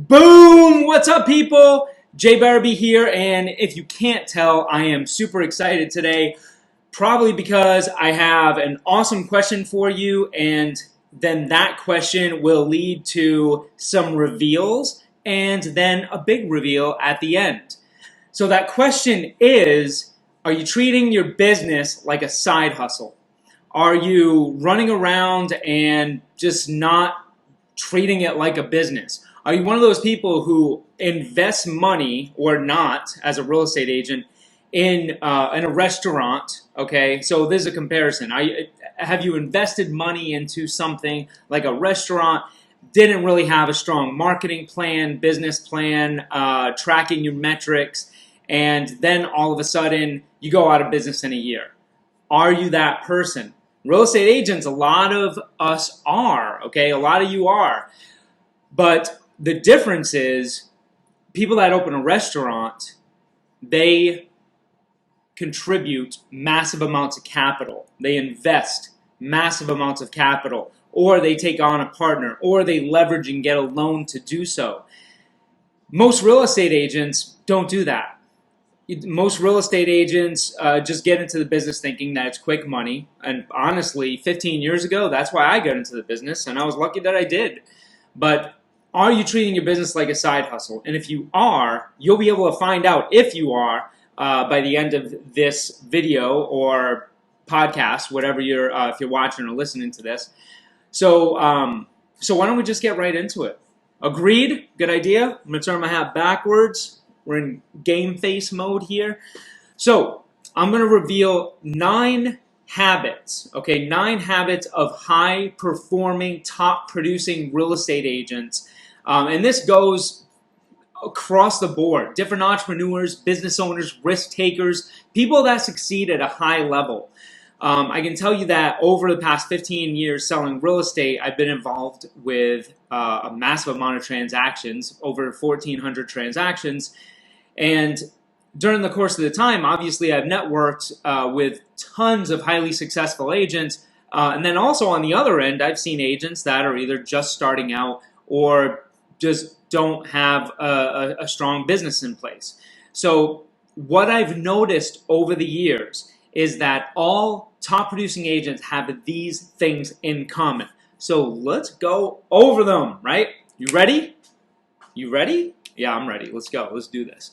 Boom! What's up, people? Jay Berube here, and if you can't tell, I am super excited today, probably because I have an awesome question for you, and then that question will lead to some reveals, and then a big reveal at the end. So that question is, are you treating your business like a side hustle? Are you running around and just not treating it like a business? Are you one of those people who invest money or not as a real estate agent in a restaurant? Okay, so there's a comparison. Have you invested money into something like a restaurant? Didn't really have a strong marketing plan, business plan, tracking your metrics, and then all of a sudden you go out of business in a year. Are you that person? Real estate agents, a lot of us are, okay? A lot of you are. But the difference is people that open a restaurant, they contribute massive amounts of capital. They invest massive amounts of capital, or they take on a partner, or they leverage and get a loan to do so. Most real estate agents don't do that. Most real estate agents just get into the business thinking that it's quick money. And honestly, 15 years ago, that's why I got into the business, and I was lucky that I did. But are you treating your business like a side hustle? And if you are, you'll be able to find out if you are by the end of this video or podcast, whatever you're, if you're watching or listening to this. So why don't we just get right into it? Agreed? Good idea? I'm going to turn my hat backwards. We're in game face mode here. So I'm going to reveal 9 habits, okay? 9 habits of high performing, top producing real estate agents. And this goes across the board. Different entrepreneurs, business owners, risk takers, people that succeed at a high level. I can tell you that over the past 15 years selling real estate, I've been involved with a massive amount of transactions, over 1,400 transactions. And during the course of the time, obviously, I've networked with tons of highly successful agents. And then also on the other end, I've seen agents that are either just starting out or just don't have a strong business in place. So what I've noticed over the years is that all top producing agents have these things in common. So let's go over them, right? You ready? You ready? Yeah, I'm ready. Let's go. Let's do this.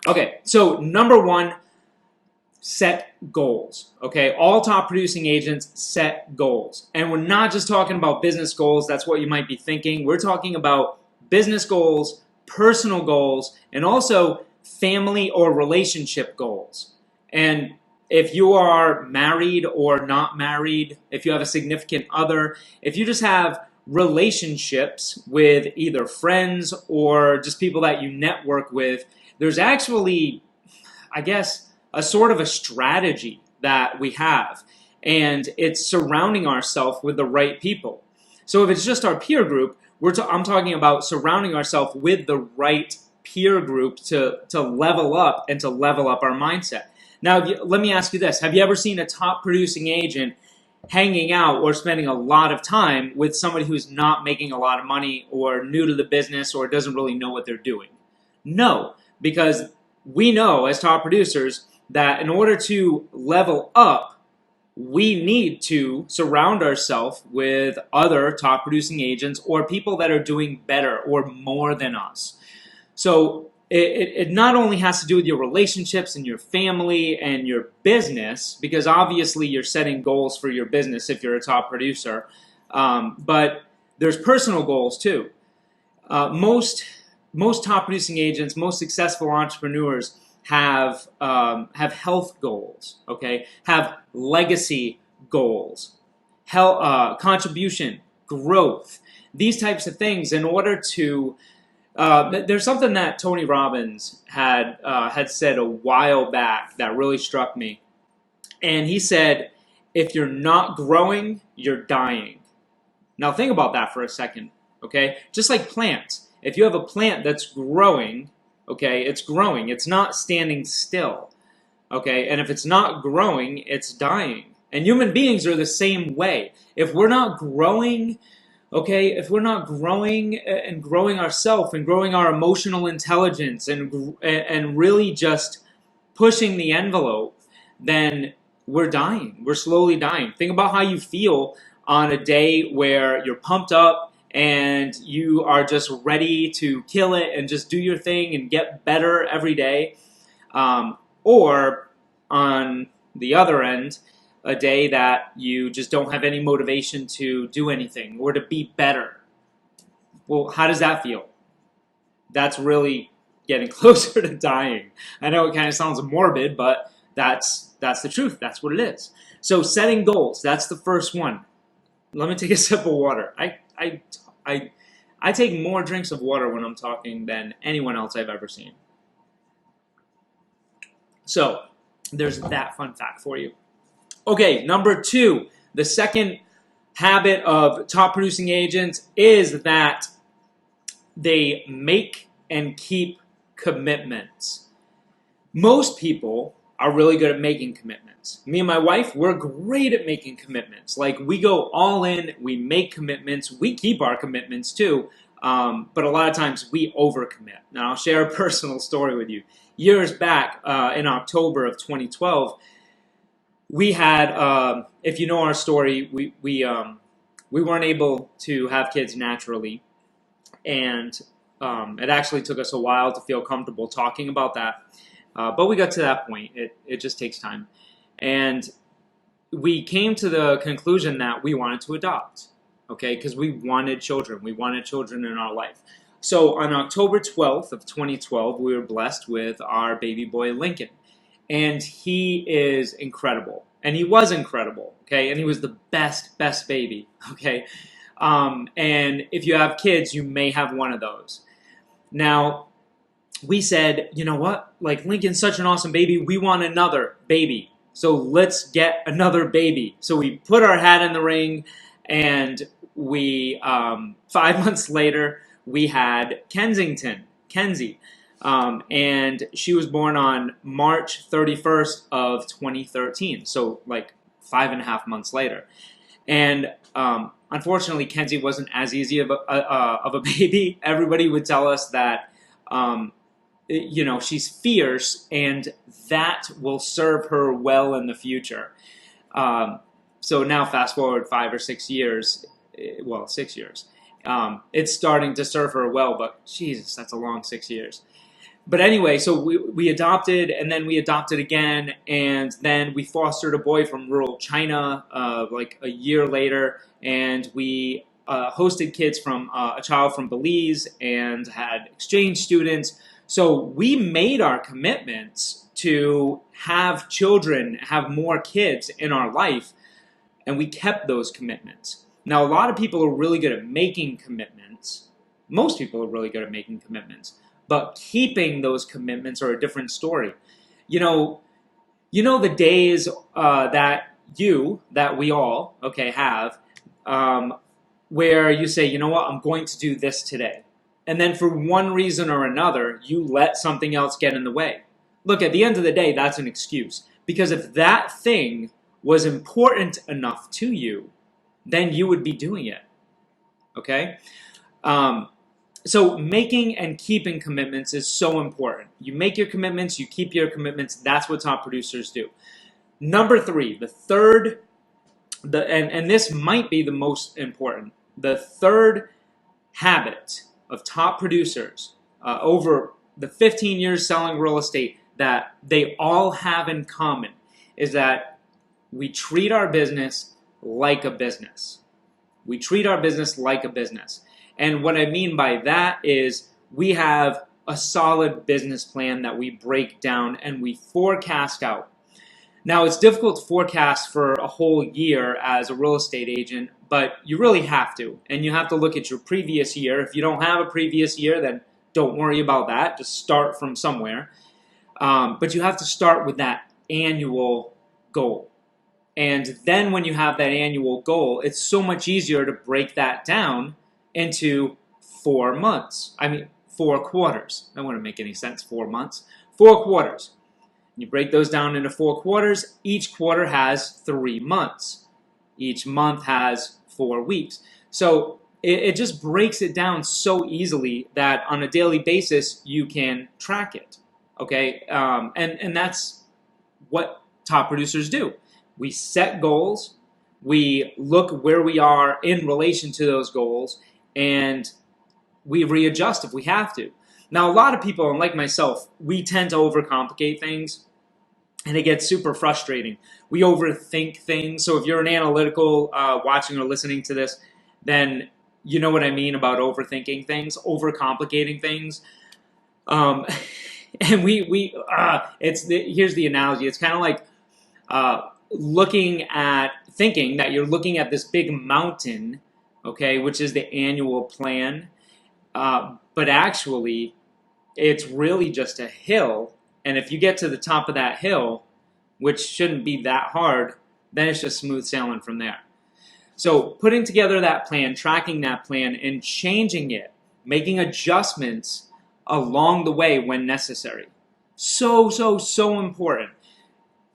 Okay, so number 1, set goals. Okay, all top producing agents set goals. And we're not just talking about business goals. That's what you might be thinking. We're talking about business goals, personal goals, and also family or relationship goals. And if you are married or not married, if you have a significant other, if you just have relationships with either friends or just people that you network with, there's actually, I guess, a sort of a strategy that we have, and it's surrounding ourselves with the right people. So if it's just our peer group, I'm talking about surrounding ourselves with the right peer group to level up and to level up our mindset. Now, let me ask you this. Have you ever seen a top producing agent hanging out or spending a lot of time with somebody who's not making a lot of money or new to the business or doesn't really know what they're doing? No, because we know as top producers that in order to level up, we need to surround ourselves with other top producing agents or people that are doing better or more than us. So it not only has to do with your relationships and your family and your business, because obviously you're setting goals for your business if you're a top producer, but there's personal goals too. Most top producing agents, most successful entrepreneurs have health goals, okay? Have legacy goals, contribution, growth, these types of things in order to. There's something that Tony Robbins had said a while back that really struck me, and he said, "If you're not growing, you're dying." Now think about that for a second, okay? Just like plants. If you have a plant that's growing, okay, it's growing. It's not standing still, okay? And if it's not growing, it's dying. And human beings are the same way. If we're not growing, Okay, if we're not growing and growing ourselves and growing our emotional intelligence and really just pushing the envelope, then we're dying. We're slowly dying. Think about how you feel on a day where you're pumped up and you are just ready to kill it and just do your thing and get better every day. Or on the other end, a day that you just don't have any motivation to do anything or to be better. Well, how does that feel? That's really getting closer to dying. I know it kind of sounds morbid, but that's the truth. That's what it is. So setting goals, that's the first one. Let me take a sip of water. I take more drinks of water when I'm talking than anyone else I've ever seen. So there's that fun fact for you. Okay, number 2, the second habit of top producing agents is that they make and keep commitments. Most people are really good at making commitments. Me and my wife, we're great at making commitments. Like, we go all in, we make commitments, we keep our commitments too, but a lot of times we overcommit. Now, I'll share a personal story with you. Years back, in October of 2012, we had, if you know our story, we weren't able to have kids naturally, and it actually took us a while to feel comfortable talking about that. But we got to that point. It just takes time. And we came to the conclusion that we wanted to adopt, okay, because we wanted children. We wanted children in our life. So on October 12th of 2012, we were blessed with our baby boy, Lincoln. And he is incredible. And he was incredible, okay? And he was the best baby, okay? And if you have kids, you may have one of those. Now, we said, you know what? Like, Lincoln's such an awesome baby. We want another baby. So let's get another baby. So we put our hat in the ring, and we, 5 months later, we had Kenzie. And she was born on March 31st of 2013. So like 5.5 months later. And unfortunately, Kenzie wasn't as easy of a baby. Everybody would tell us that, she's fierce, and that will serve her well in the future. So now, fast forward 5 or 6 years, 6 years. It's starting to serve her well, but Jesus, that's a long 6 years. But anyway, so we adopted, and then we adopted again, and then we fostered a boy from rural China like a year later, and we hosted kids from a child from Belize and had exchange students. So we made our commitments to have children, have more kids in our life, and we kept those commitments. Now, a lot of people are really good at making commitments. Most people are really good at making commitments. But keeping those commitments are a different story. You know the days that we all, okay, have, where you say, you know what, I'm going to do this today. And then for one reason or another, you let something else get in the way. Look, at the end of the day, that's an excuse. Because if that thing was important enough to you, then you would be doing it. Okay? So making and keeping commitments is so important. You make your commitments, you keep your commitments. That's what top producers do. Number 3, the third, and this might be the most important. The third habit of top producers over the 15 years selling real estate that they all have in common is that we treat our business like a business. We treat our business like a business. And what I mean by that is we have a solid business plan that we break down and we forecast out. Now, it's difficult to forecast for a whole year as a real estate agent, but you really have to. And you have to look at your previous year. If you don't have a previous year, then don't worry about that. Just start from somewhere. But you have to start with that annual goal. And then when you have that annual goal, it's so much easier to break that down into 4 months. 4 quarters. That wouldn't make any sense, 4 months. 4 quarters. You break those down into 4 quarters. Each quarter has 3 months. Each month has 4 weeks. So it just breaks it down so easily that on a daily basis you can track it. Okay, and that's what top producers do. We set goals, we look where we are in relation to those goals, and we readjust if we have to. Now, a lot of people, and like myself, we tend to overcomplicate things, and it gets super frustrating. We overthink things. So if you're an analytical watching or listening to this, then you know what I mean about overthinking things, overcomplicating things. Um, and here's the analogy. It's kind of like thinking that you're looking at this big mountain, okay, which is the annual plan, but actually it's really just a hill. And if you get to the top of that hill, which shouldn't be that hard, then it's just smooth sailing from there. So putting together that plan, tracking that plan, and changing it, making adjustments along the way when necessary. So important.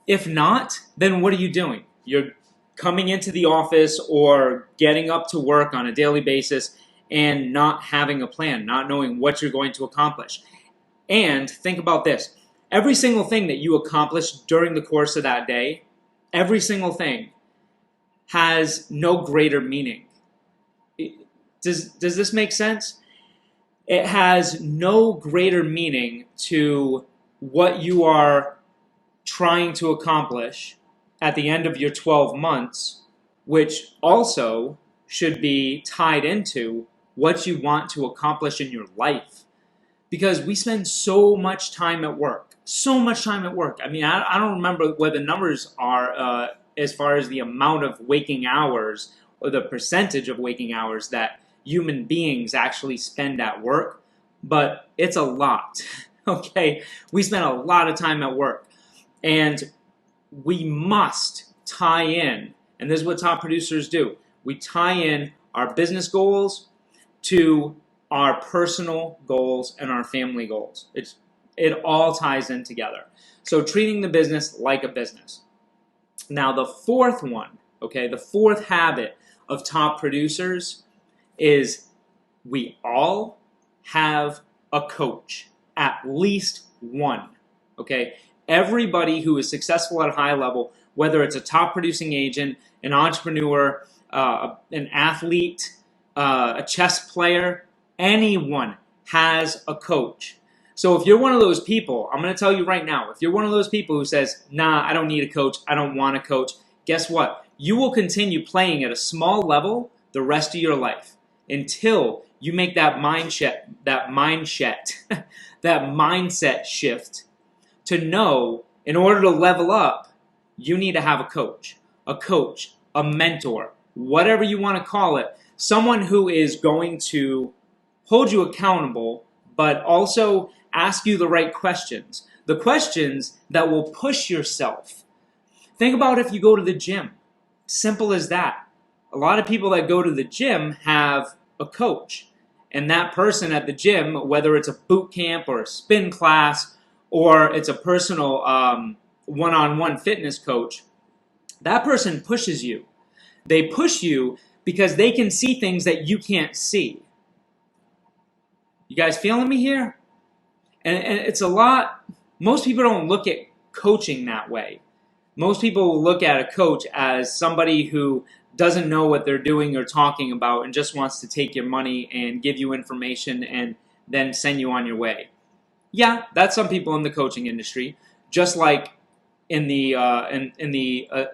If not, then what are you doing? You're coming into the office or getting up to work on a daily basis and not having a plan, not knowing what you're going to accomplish. And think about this. Every single thing that you accomplish during the course of that day, every single thing has no greater meaning. Does this make sense? It has no greater meaning to what you are trying to accomplish at the end of your 12 months, which also should be tied into what you want to accomplish in your life. Because we spend so much time at work. So much time at work. I mean, I don't remember what the numbers are as far as the amount of waking hours or the percentage of waking hours that human beings actually spend at work, but it's a lot. Okay? We spend a lot of time at work. And we must tie in, and this is what top producers do. We tie in our business goals to our personal goals and our family goals. It all ties in together. So treating the business like a business. Now the fourth one, okay, the fourth habit of top producers is we all have a coach, at least one, okay? Everybody who is successful at a high level, whether it's a top producing agent, an entrepreneur, an athlete, a chess player, anyone has a coach. So if you're one of those people, I'm going to tell you right now, if you're one of those people who says, nah, I don't need a coach, I don't want a coach, guess what? You will continue playing at a small level the rest of your life until you make that mindset shift to know in order to level up, you need to have a coach, a mentor, whatever you want to call it, someone who is going to hold you accountable, but also ask you the right questions, the questions that will push yourself. Think about if you go to the gym. Simple as that. A lot of people that go to the gym have a coach, and that person at the gym, whether it's a boot camp or a spin class, or it's a personal one-on-one fitness coach, that person pushes you. They push you because they can see things that you can't see. You guys feeling me here? And it's a lot, most people don't look at coaching that way. Most people will look at a coach as somebody who doesn't know what they're doing or talking about and just wants to take your money and give you information and then send you on your way. Yeah, that's some people in the coaching industry. Just like in the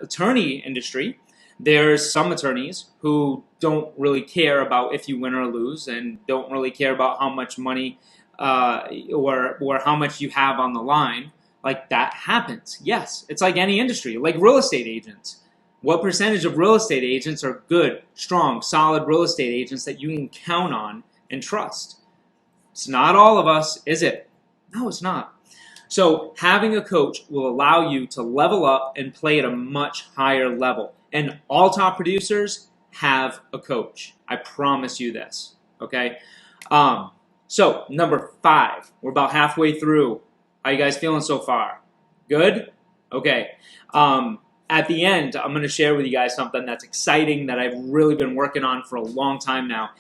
attorney industry, there's some attorneys who don't really care about if you win or lose and don't really care about how much money or how much you have on the line. Like, that happens. Yes, it's like any industry, like real estate agents. What percentage of real estate agents are good, strong, solid real estate agents that you can count on and trust? It's not all of us, is it? No, it's not. So having a coach will allow you to level up and play at a much higher level. And all top producers have a coach. I promise you this, okay? So number 5, we're about halfway through. How you guys feeling so far? Good? Okay. at the end, I'm going to share with you guys something that's exciting that I've really been working on for a long time now,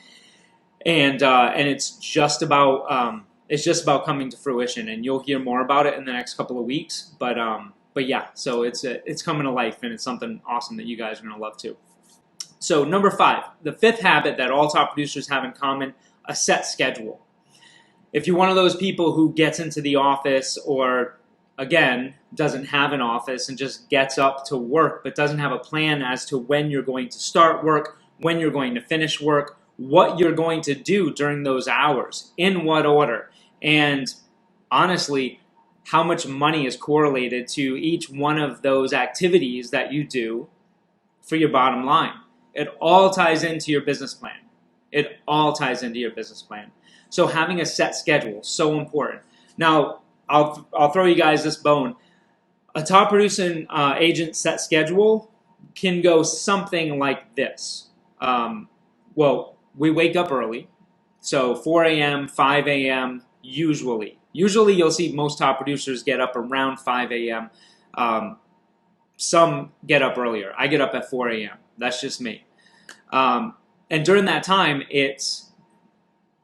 and it's just about coming to fruition, and you'll hear more about it in the next couple of weeks. But yeah, so it's coming to life, and it's something awesome that you guys are going to love too. So number 5, the 5th habit that all top producers have in common: a set schedule. If you're one of those people who gets into the office, or again, doesn't have an office and just gets up to work but doesn't have a plan as to when you're going to start work, when you're going to finish work, what you're going to do during those hours, in what order, and honestly, how much money is correlated to each one of those activities that you do for your bottom line. It all ties into your business plan. It all ties into your business plan. So having a set schedule, so important. Now, I'll throw you guys this bone. A top producing agent set schedule can go something like this. Well, we wake up early, so 4 a.m., 5 a.m. usually. Usually you'll see most top producers get up around 5 a.m. Some get up earlier. I get up at 4 a.m. That's just me. And during that time, it's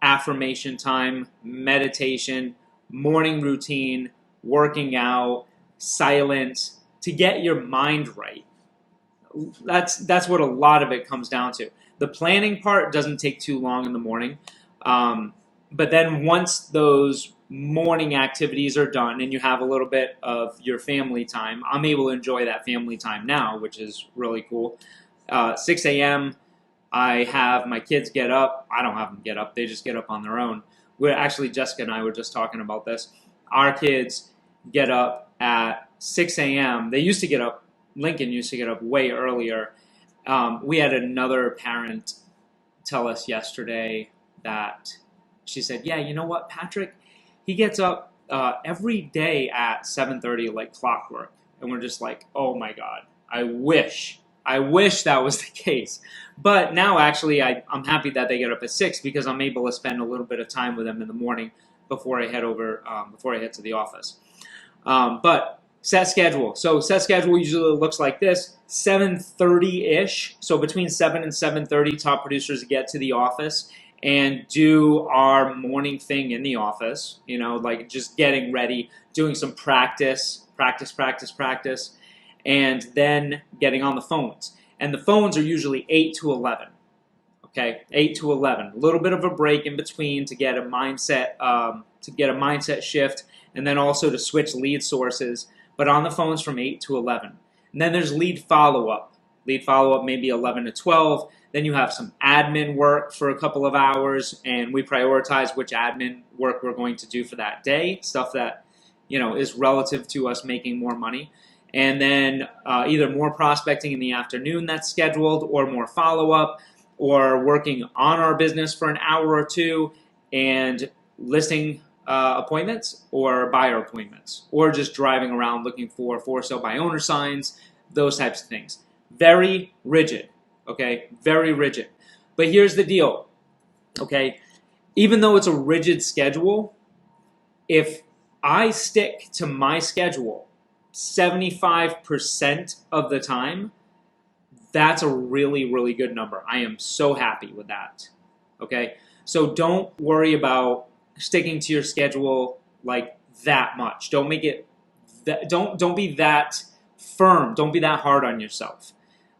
affirmation time, meditation, morning routine, working out, silence, to get your mind right. That's what a lot of it comes down to. The planning part doesn't take too long in the morning, but then once those morning activities are done and you have a little bit of your family time, I'm able to enjoy that family time now, which is really cool. 6 a.m., I have my kids get up. I don't have them get up. They just get up on their own. Jessica and I were just talking about this. Our kids get up at 6 a.m. They used to get up, Lincoln used to get up way earlier. We had another parent tell us yesterday that she said, yeah, you know what, Patrick? He gets up every day at 7:30 like clockwork. And we're just like, oh my God, I wish that was the case. But now, actually, I'm happy that they get up at 6 because I'm able to spend a little bit of time with them in the morning before I head to the office. But set schedule. So set schedule usually looks like this: 7:30-ish. So between 7 and 7:30, top producers get to the office and do our morning thing in the office. You know, like just getting ready, doing some practice, and then getting on the phones. And the phones are usually 8 to 11. Okay, 8 to 11. A little bit of a break in between to get a mindset shift, and then also to switch lead sources. But on the phones from 8 to 11. And then there's lead follow-up. Lead follow-up maybe 11 to 12. Then you have some admin work for a couple of hours, and we prioritize which admin work we're going to do for that day, stuff that is relative to us making more money. And then either more prospecting in the afternoon that's scheduled, or more follow-up, or working on our business for an hour or two, and listing appointments or buyer appointments, or just driving around looking for sale by owner signs, those types of things. Very rigid, okay? Very rigid. But here's the deal, okay? Even though it's a rigid schedule, if I stick to my schedule 75% of the time, that's a really, really good number. I am so happy with that, okay? So don't worry about sticking to your schedule like that much. Don't make it, don't be that firm. Don't be that hard on yourself.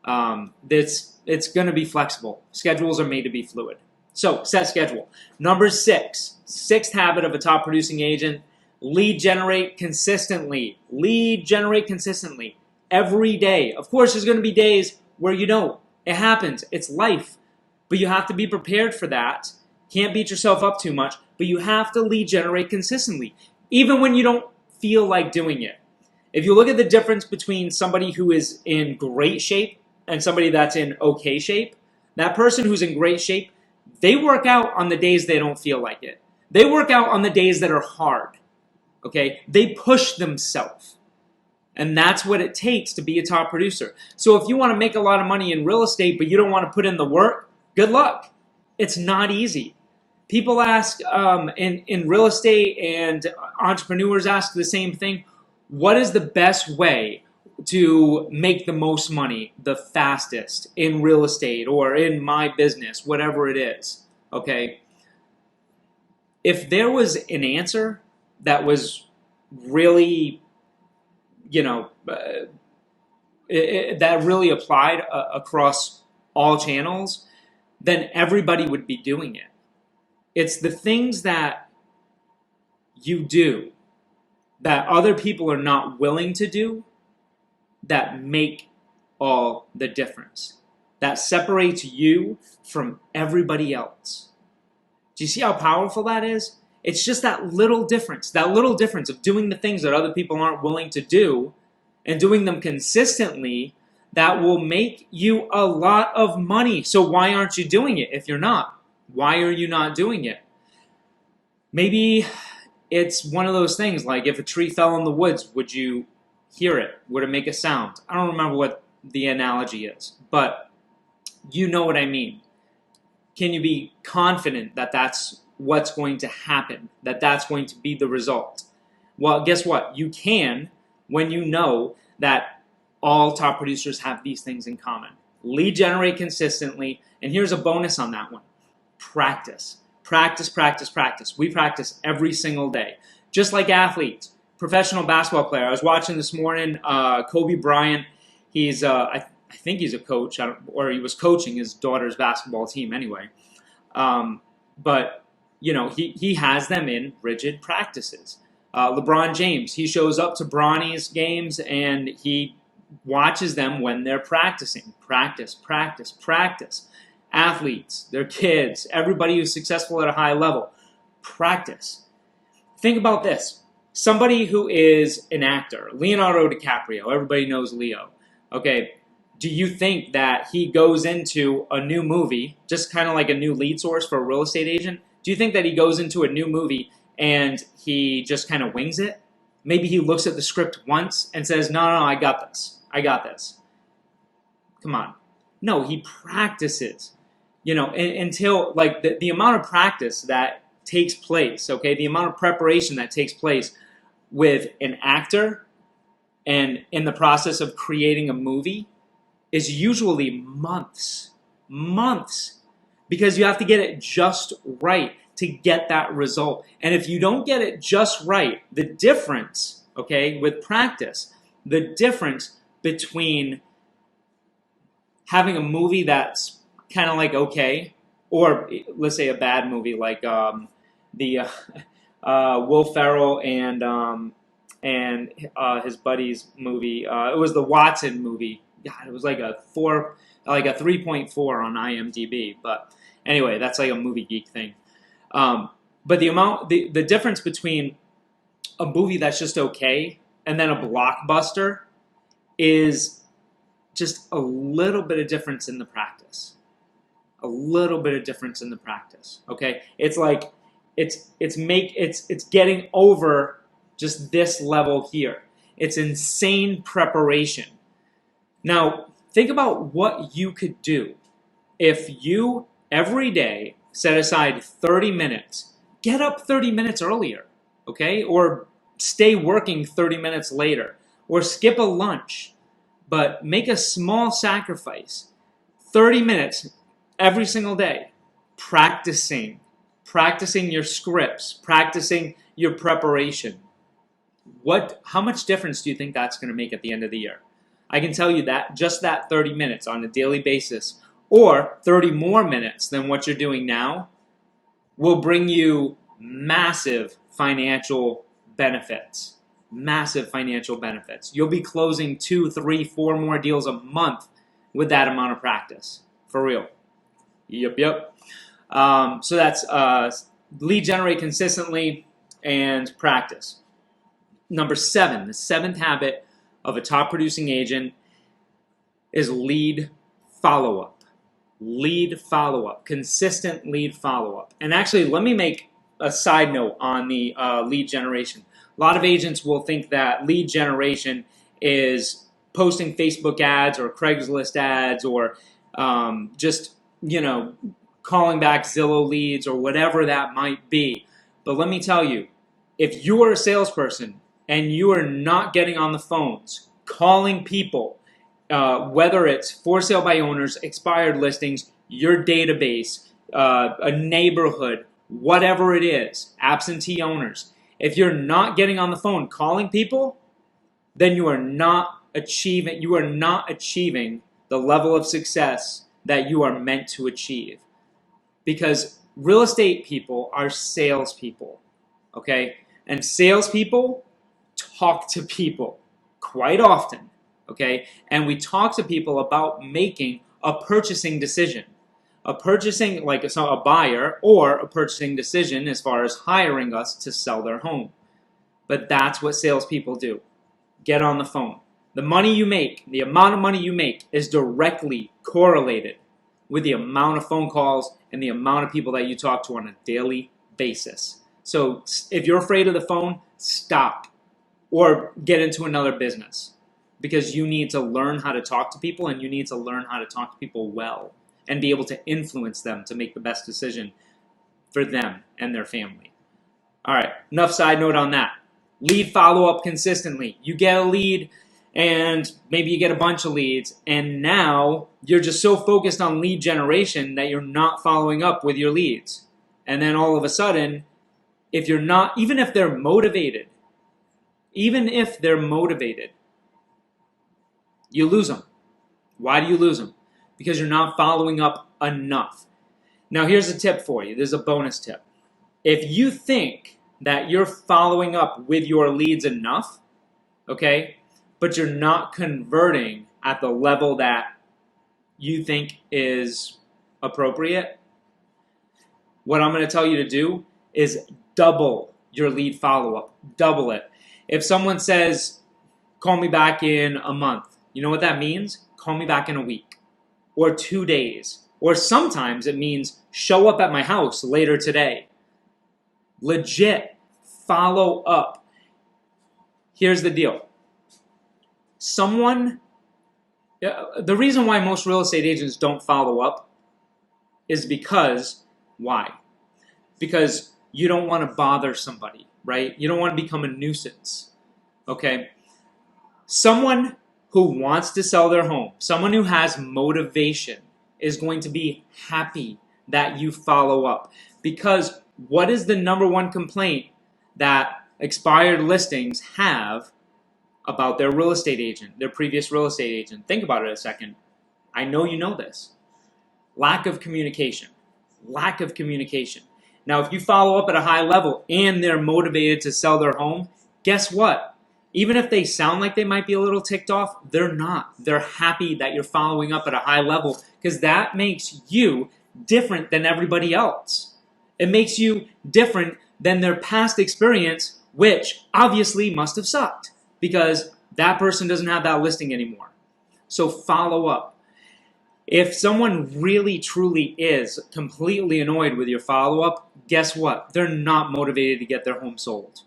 It's going to be flexible. Schedules are made to be fluid. So set schedule. Number 6, sixth habit of a top producing agent: lead generate consistently. Lead generate consistently every day. Of course, there's going to be days where you don't. It happens. It's life. But you have to be prepared for that. Can't beat yourself up too much, but you have to lead generate consistently, even when you don't feel like doing it. If you look at the difference between somebody who is in great shape and somebody that's in okay shape, that person who's in great shape, they work out on the days they don't feel like it. They work out on the days that are hard. Okay, they push themselves. And that's what it takes to be a top producer. So if you want to make a lot of money in real estate, but you don't want to put in the work, good luck. It's not easy. People ask in real estate, and entrepreneurs ask the same thing: what is the best way? to make the most money the fastest in real estate or in my business, whatever it is, okay? If there was an answer that was really, that really applied across all channels, then everybody would be doing it. It's the things that you do that other people are not willing to do that make all the difference. That separates you from everybody else. Do you see how powerful that is? It's just that little difference of doing the things that other people aren't willing to do and doing them consistently that will make you a lot of money. So why aren't you doing it if you're not? Why are you not doing it? Maybe it's one of those things like if a tree fell in the woods, would you hear it? Would it make a sound? I don't remember what the analogy is, but you know what I mean. Can you be confident that that's what's going to happen, that that's going to be the result? Well, guess what? You can when you know that all top producers have these things in common. Lead generate consistently, and here's a bonus on that one. Practice. Practice, practice, practice. We practice every single day. Just like athletes. Professional basketball player. I was watching this morning, Kobe Bryant. He's, I think he's a coach, or he was coaching his daughter's basketball team anyway. But, he has them in rigid practices. LeBron James, he shows up to Bronny's games and he watches them when they're practicing. Practice, practice, practice. Athletes, their kids, everybody who's successful at a high level. Practice. Think about this. Somebody who is an actor, Leonardo DiCaprio, everybody knows Leo. Okay, do you think that he goes into a new movie, just kind of like a new lead source for a real estate agent? Do you think that he goes into a new movie and he just kind of wings it? Maybe he looks at the script once and says, no, I got this. I got this. Come on. No, he practices, until like the amount of practice that takes place, okay, the amount of preparation that takes place with an actor and in the process of creating a movie is usually months, because you have to get it just right to get that result. And if you don't get it just right, the difference, okay, with practice, the difference between having a movie that's kind of like okay, or let's say a bad movie like the Will Ferrell and his buddy's movie. It was the Watson movie. God, it was like a 3.4 on IMDb. But anyway, that's like a movie geek thing. But the difference between a movie that's just okay and then a blockbuster is just a little bit of difference in the practice. A little bit of difference in the practice. Okay? It's like it's getting over just this level here. It's insane preparation. Now, think about what you could do if you every day set aside 30 minutes. Get up 30 minutes earlier, okay? Or stay working 30 minutes later. Or skip a lunch. But make a small sacrifice. 30 minutes every single day. Practicing your scripts. Practicing your preparation. How much difference do you think that's going to make at the end of the year? I can tell you that just that 30 minutes on a daily basis, or 30 more minutes than what you're doing now, will bring you massive financial benefits. Massive financial benefits. You'll be closing 2, 3, 4 more deals a month with that amount of practice. For real. Yep. So that's lead generate consistently and practice. Number 7, the 7th habit of a top producing agent is lead follow-up. Lead follow-up. Consistent lead follow-up. And actually, let me make a side note on the lead generation. A lot of agents will think that lead generation is posting Facebook ads or Craigslist ads or just, calling back Zillow leads or whatever that might be. But let me tell you, if you are a salesperson and you are not getting on the phones calling people, whether it's for sale by owners, expired listings, your database, a neighborhood, whatever it is, absentee owners. If you're not getting on the phone calling people, then you are not achieving the level of success that you are meant to achieve. Because real estate people are salespeople, okay? And salespeople talk to people quite often, okay? And we talk to people about making a purchasing decision. A purchasing, like a buyer, or a purchasing decision as far as hiring us to sell their home. But that's what salespeople do. Get on the phone. The money you make, the amount of money you make is directly correlated with the amount of phone calls and the amount of people that you talk to on a daily basis. So if you're afraid of the phone, stop or get into another business, because you need to learn how to talk to people, and you need to learn how to talk to people well and be able to influence them to make the best decision for them and their family. All right, enough side note on that. Lead follow-up consistently. You get a lead, and maybe you get a bunch of leads, and now you're just so focused on lead generation that you're not following up with your leads. And then all of a sudden, if you're not, even if they're motivated, you lose them. Why do you lose them? Because you're not following up enough. Now here's a tip for you. There's a bonus tip. If you think that you're following up with your leads enough, okay, but you're not converting at the level that you think is appropriate, what I'm going to tell you to do is double your lead follow-up. Double it. If someone says, call me back in a month, you know what that means? Call me back in a week or 2 days. Or sometimes it means show up at my house later today. Legit follow up. Here's the deal. The reason why most real estate agents don't follow up is because, why? Because you don't want to bother somebody, right? You don't want to become a nuisance, okay? Someone who wants to sell their home, someone who has motivation, is going to be happy that you follow up. Because what is the number one complaint that expired listings have about their real estate agent, their previous real estate agent? Think about it a second. I know you know this. Lack of communication. Lack of communication. Now, if you follow up at a high level and they're motivated to sell their home, guess what? Even if they sound like they might be a little ticked off, they're not. They're happy that you're following up at a high level, because that makes you different than everybody else. It makes you different than their past experience, which obviously must have sucked, because that person doesn't have that listing anymore. So follow up. If someone really truly is completely annoyed with your follow-up, guess what? They're not motivated to get their home sold.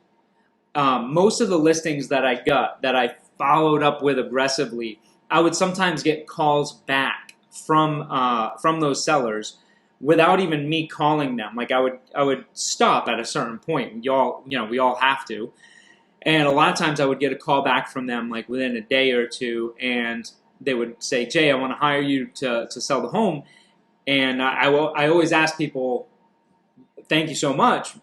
Most of the listings that I got, that I followed up with aggressively, I would sometimes get calls back from those sellers without even me calling them. Like I would stop at a certain point. We all have to. And a lot of times I would get a call back from them like within a day or two, and they would say, Jay, I want to hire you to sell the home. And I always ask people, thank you so much.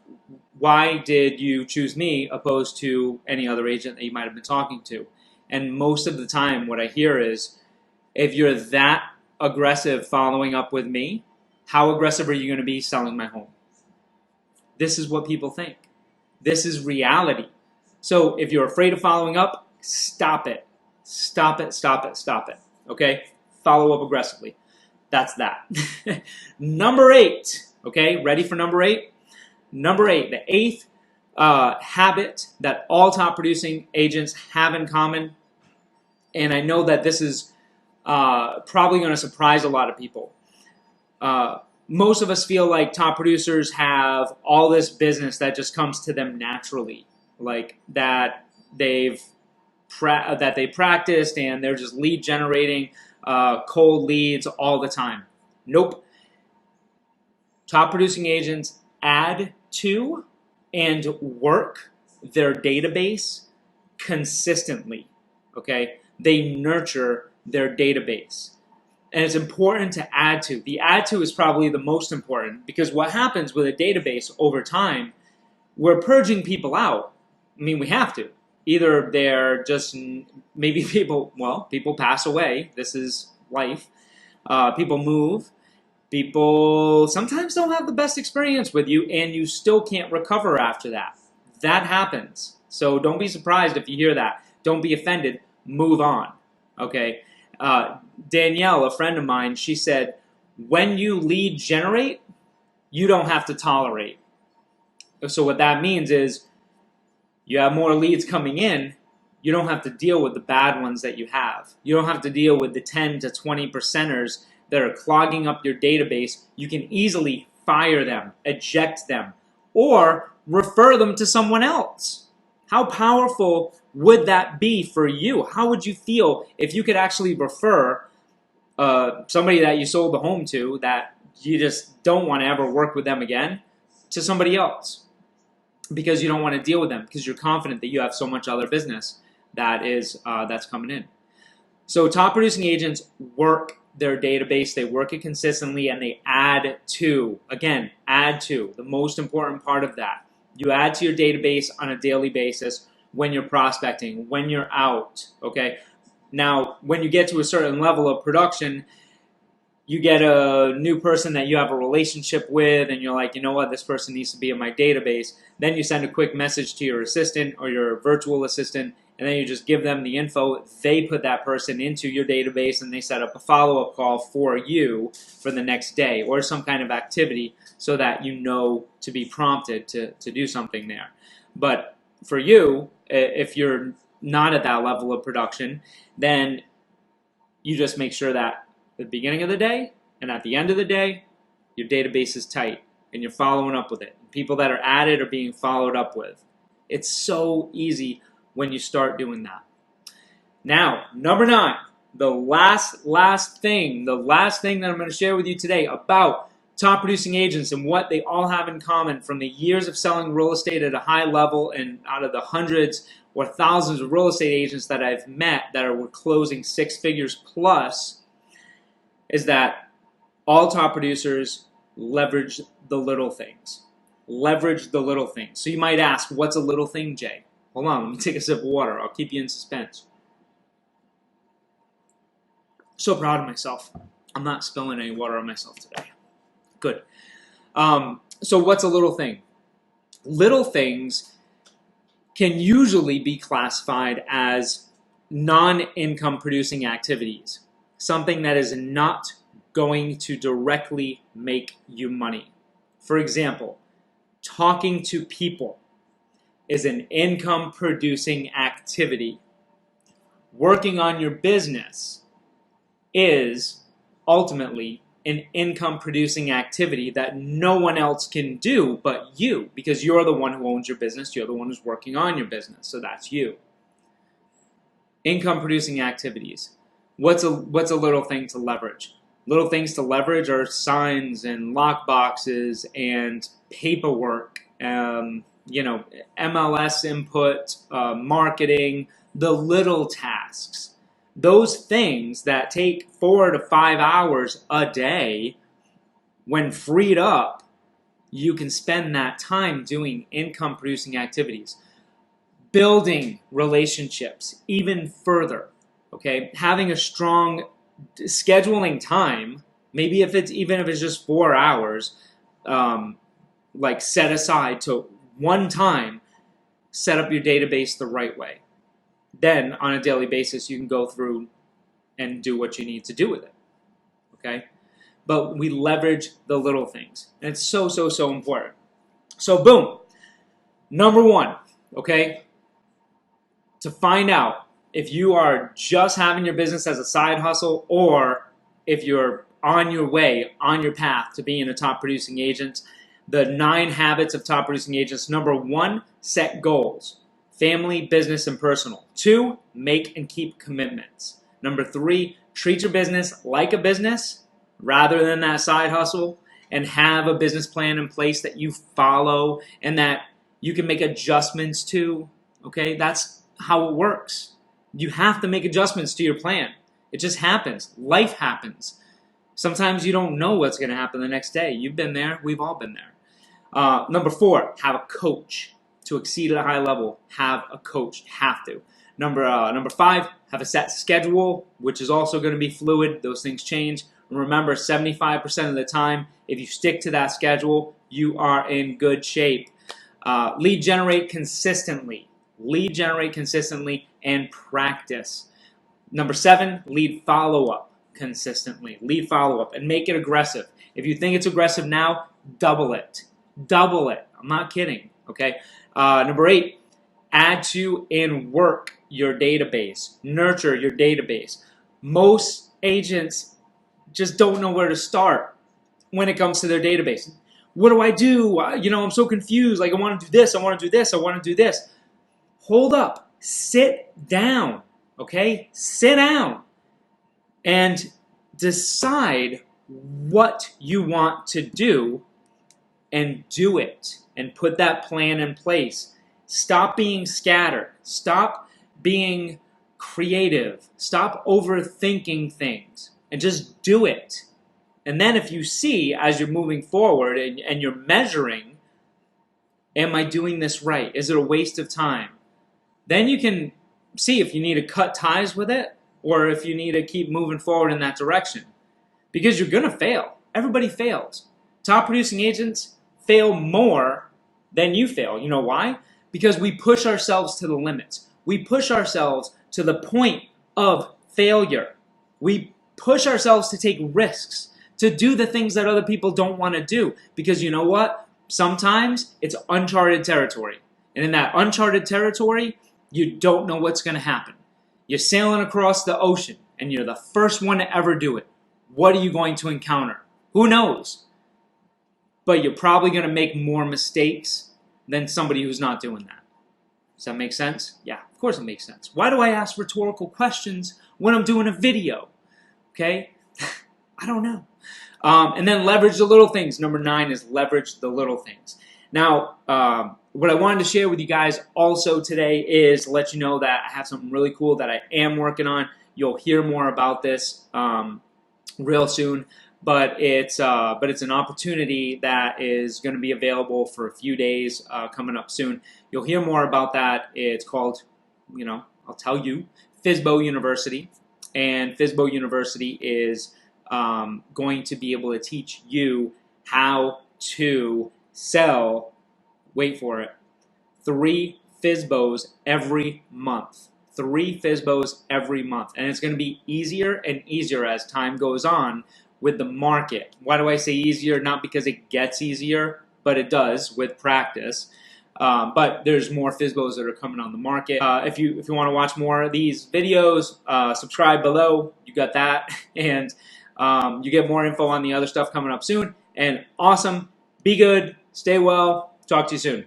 Why did you choose me opposed to any other agent that you might have been talking to? And most of the time what I hear is, if you're that aggressive following up with me, how aggressive are you going to be selling my home? This is what people think. This is reality. So if you're afraid of following up, stop it. Stop it, stop it, stop it. Okay? Follow up aggressively. That's that. Number 8. Okay, ready for number 8? Number 8, the 8th habit that all top producing agents have in common, and I know that this is probably going to surprise a lot of people. Most of us feel like top producers have all this business that just comes to them naturally, like that they practiced and they're just lead generating cold leads all the time. Nope. Top producing agents add to and work their database consistently, okay? they nurture their database. And it's important to add to. The add to is probably the most important, because what happens with a database over time, we're purging people out. I mean, we have to. Either they're just, maybe people pass away. This is life. People move. People sometimes don't have the best experience with you, and you still can't recover after that. That happens. So don't be surprised if you hear that. Don't be offended. Move on. Okay? Danielle, a friend of mine, she said, when you lead generate, you don't have to tolerate. So what that means is you have more leads coming in, you don't have to deal with the bad ones that you have. You don't have to deal with the 10 to 20 percenters that are clogging up your database. You can easily fire them, eject them, or refer them to someone else. How powerful would that be for you? How would you feel if you could actually refer somebody that you sold the home to, that you just don't want to ever work with them again, to somebody else? Because you don't want to deal with them, because you're confident that you have so much other business that's coming in. So top producing agents work their database, they work it consistently, and they add to. Again, add to. The most important part of that. You add to your database on a daily basis when you're prospecting, when you're out. Okay. Now, when you get to a certain level of production, you get a new person that you have a relationship with, and you're like, you know what, this person needs to be in my database. Then you send a quick message to your assistant or your virtual assistant, and then you just give them the info. They put that person into your database, and they set up a follow-up call for you for the next day or some kind of activity, so that you know to be prompted to do something there. But for you, if you're not at that level of production, then you just make sure that at the beginning of the day and at the end of the day, your database is tight and you're following up with it. People that are added are being followed up with. It's so easy when you start doing that. Now, number 9, the last thing that I'm going to share with you today about top producing agents and what they all have in common from the years of selling real estate at a high level, and out of the hundreds or thousands of real estate agents that I've met that are closing 6 figures plus, is that all top producers leverage the little things. Leverage the little things. So you might ask, what's a little thing, Jay? Hold on, let me take a sip of water. I'll keep you in suspense. So proud of myself. I'm not spilling any water on myself today. Good. So what's a little thing? Little things can usually be classified as non-income producing activities. Something that is not going to directly make you money. For example, talking to people is an income producing activity. Working on your business is ultimately an income producing activity that no one else can do but you, because you're the one who owns your business, you're the one who's working on your business, so that's you. Income producing activities. What's a little thing to leverage? Little things to leverage are signs and lock boxes and paperwork, MLS input, marketing, the little tasks. Those things that take 4 to 5 hours a day, when freed up, you can spend that time doing income producing activities. Building relationships even further. Okay, having a strong scheduling time, maybe if it's just 4 hours, like set aside to one time, set up your database the right way. Then on a daily basis, you can go through and do what you need to do with it. Okay, but we leverage the little things, and it's so important. So boom, number 1. Okay, to find out if you are just having your business as a side hustle, or if you're on your way, on your path to being a top producing agent, the 9 habits of top producing agents. Number 1, set goals. Family, business, and personal. 2, make and keep commitments. Number 3, treat your business like a business rather than that side hustle, and have a business plan in place that you follow and that you can make adjustments to. Okay, that's how it works. You have to make adjustments to your plan. It just happens. Life happens. Sometimes you don't know what's going to happen the next day. You've been there. We've all been there. Number 4, have a coach. To exceed at a high level, have a coach. Have to. Number 5, have a set schedule, which is also going to be fluid. Those things change. And remember, 75% of the time, if you stick to that schedule, you are in good shape. Lead generate consistently. Lead generate consistently and practice. Number 7, lead follow-up consistently. Lead follow-up and make it aggressive. If you think it's aggressive now, double it. Double it. I'm not kidding. Okay. Number 8, add to and work your database. Nurture your database. Most agents just don't know where to start when it comes to their database. What do I do? I'm so confused. Like, I want to do this. I want to do this. I want to do this. Hold up. Sit down. Okay? Sit down and decide what you want to do and do it and put that plan in place. Stop being scattered. Stop being creative. Stop overthinking things and just do it. And then if you see as you're moving forward and you're measuring, am I doing this right? Is it a waste of time? Then you can see if you need to cut ties with it or if you need to keep moving forward in that direction. Because you're going to fail. Everybody fails. Top producing agents fail more than you fail. You know why? Because we push ourselves to the limits. We push ourselves to the point of failure. We push ourselves to take risks, to do the things that other people don't want to do. Because you know what? Sometimes it's uncharted territory. And in that uncharted territory, you don't know what's going to happen. You're sailing across the ocean and you're the first one to ever do it. What are you going to encounter? Who knows? But you're probably going to make more mistakes than somebody who's not doing that. Does that make sense? Yeah, of course it makes sense. Why do I ask rhetorical questions when I'm doing a video? Okay? I don't know. And then leverage the little things. Number 9 is leverage the little things. Now, what I wanted to share with you guys also today is let you know that I have something really cool that I am working on. You'll hear more about this real soon. But it's an opportunity that is going to be available for a few days coming up soon. You'll hear more about that. It's called, I'll tell you, FSBO University. And FSBO University is going to be able to teach you how to sell, wait for it, 3 FSBOs every month. 3 FSBOs every month. And it's going to be easier and easier as time goes on with the market. Why do I say easier? Not because it gets easier, but it does with practice. But there's more FSBOs that are coming on the market. If you want to watch more of these videos, subscribe below. You got that. And you get more info on the other stuff coming up soon. And awesome. Be good. Stay well. Talk to you soon.